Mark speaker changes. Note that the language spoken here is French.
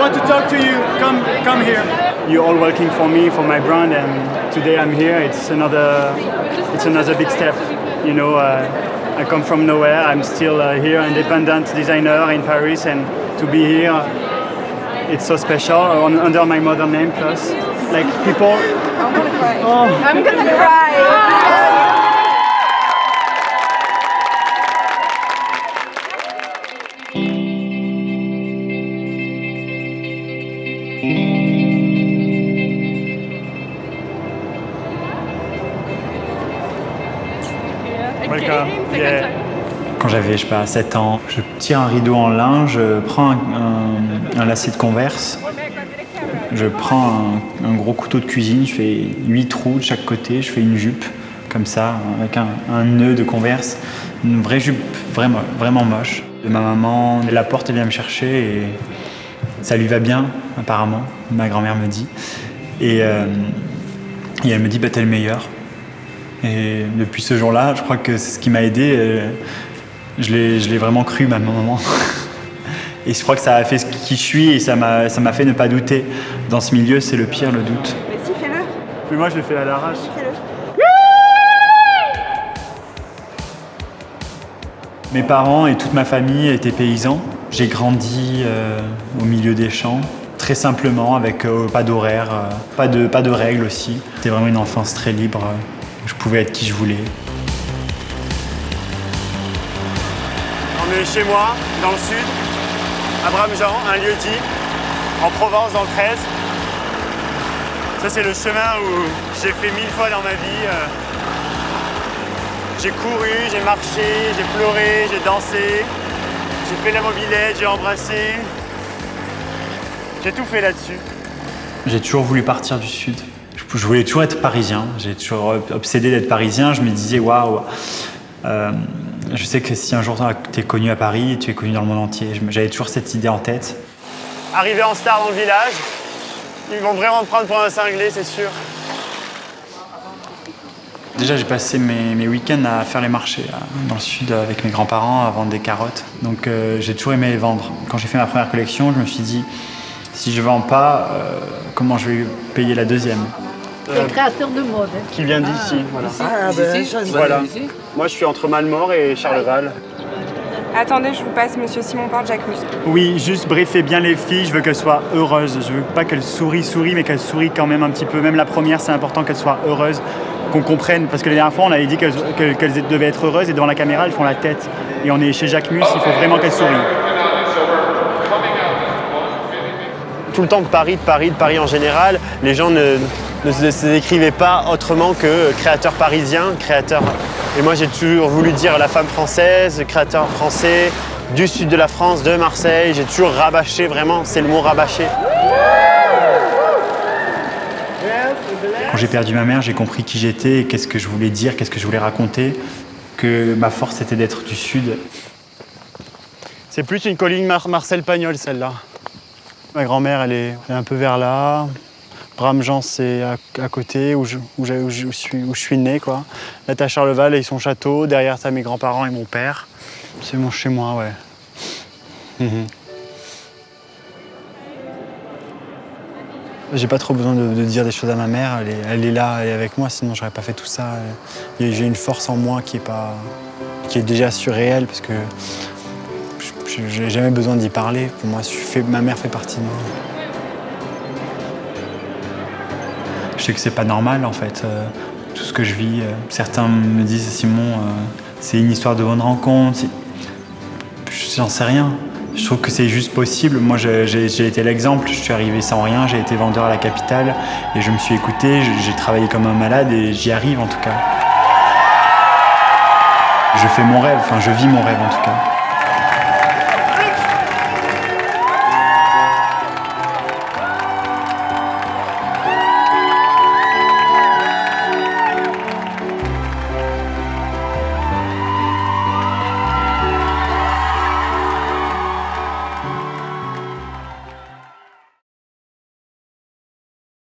Speaker 1: want to talk to you. Come here. You're all working for me, for my brand, and today I'm here. It's another big step. You know, I come from nowhere. I'm still here, independent designer in Paris, and to be here, it's so special. Under my mother name, plus, like people.
Speaker 2: I'm gonna cry.
Speaker 1: Oh.
Speaker 2: I'm gonna cry.
Speaker 1: Welcome. Yeah.
Speaker 3: Quand j'avais, je sais pas, 7 ans, je tire un rideau en lin, je prends un lacet de Converse, je prends un gros couteau de cuisine, je fais 8 trous de chaque côté, je fais une jupe, comme ça, avec un nœud de Converse, une vraie jupe vraiment moche. Et ma maman, la porte, elle vient me chercher et ça lui va bien, apparemment, ma grand-mère me dit. Et elle me dit, bah, t'es le meilleur. Et depuis ce jour-là, je crois que c'est ce qui m'a aidé. Je l'ai vraiment cru, ma maman. Et je crois que ça a fait ce qui je suis et ça m'a fait ne pas douter. Dans ce milieu, c'est le pire, le doute.
Speaker 2: Mais si, fais-le.
Speaker 1: Mais moi, je le fais à l'arrache.
Speaker 2: Fais-le.
Speaker 3: Mes parents et toute ma famille étaient paysans. J'ai grandi au milieu des champs, très simplement, avec pas d'horaire, pas de règles aussi. C'était vraiment une enfance très libre. Je pouvais être qui je voulais.
Speaker 1: On est chez moi, dans le sud, à Brame-Jean, un lieu-dit, en Provence, dans le 13. Ça, c'est le chemin où j'ai fait 1000 fois dans ma vie. J'ai couru, j'ai marché, j'ai pleuré, j'ai dansé, j'ai fait la mobilette, j'ai embrassé. J'ai tout fait là-dessus.
Speaker 3: J'ai toujours voulu partir du sud. Je voulais toujours être parisien. J'ai toujours obsédé d'être parisien. Je me disais, waouh, je sais que si un jour tu es connu à Paris, tu es connu dans le monde entier. J'avais toujours cette idée en tête.
Speaker 1: Arrivé en star dans le village, ils vont vraiment me prendre pour un cinglé, c'est sûr.
Speaker 3: Déjà, j'ai passé mes week-ends à faire les marchés dans le sud avec mes grands-parents à vendre des carottes. Donc j'ai toujours aimé les vendre. Quand j'ai fait ma première collection, je me suis dit, si je ne vends pas, comment je vais payer la deuxième?
Speaker 4: C'est créateur de mode.
Speaker 1: Qui vient d'ici, voilà.
Speaker 4: Ici,
Speaker 1: Voilà. Moi, je suis entre Malmort et Charleval.
Speaker 5: Attendez, je vous passe Monsieur Simon Porte, Jacquemus.
Speaker 1: Oui, juste briefer bien les filles, je veux qu'elles soient heureuses. Je veux pas qu'elles sourient, mais qu'elles sourient quand même un petit peu. Même la première, c'est important qu'elles soient heureuses, qu'on comprenne. Parce que la dernière fois, on avait dit qu'elles devaient être heureuses et devant la caméra, elles font la tête. Et on est chez Jacquemus, il faut vraiment qu'elles sourient. Tout le temps de Paris en général, les gens ne se décrivaient pas autrement que créateur parisien, créateur. Et moi j'ai toujours voulu dire la femme française, créateur français, du sud de la France, de Marseille. J'ai toujours rabâché, vraiment, c'est le mot rabâché.
Speaker 3: Quand j'ai perdu ma mère, j'ai compris qui j'étais, qu'est-ce que je voulais dire, qu'est-ce que je voulais raconter, que ma force c'était d'être du sud.
Speaker 1: C'est plus une colline Marcel Pagnol, celle-là. Ma grand-mère, elle est un peu vers là. Brame-Jean, c'est à côté, où je suis né, quoi. Là, t'as Charleval et son château. Derrière, t'as mes grands-parents et mon père. C'est mon chez moi, ouais. J'ai pas trop besoin de dire des choses à ma mère. Elle est là, elle est avec moi, sinon j'aurais pas fait tout ça. J'ai une force en moi qui est déjà surréelle, parce que je n'ai jamais besoin d'y parler. Pour moi, ma mère fait partie de moi.
Speaker 3: Je sais que c'est pas normal en fait, tout ce que je vis. Certains me disent, Simon, c'est une histoire de bonne rencontre. J'en sais rien. Je trouve que c'est juste possible. Moi, j'ai été l'exemple. Je suis arrivé sans rien, j'ai été vendeur à la capitale et je me suis écouté. J'ai travaillé comme un malade et j'y arrive en tout cas. Je fais mon rêve, enfin je vis mon rêve en tout cas.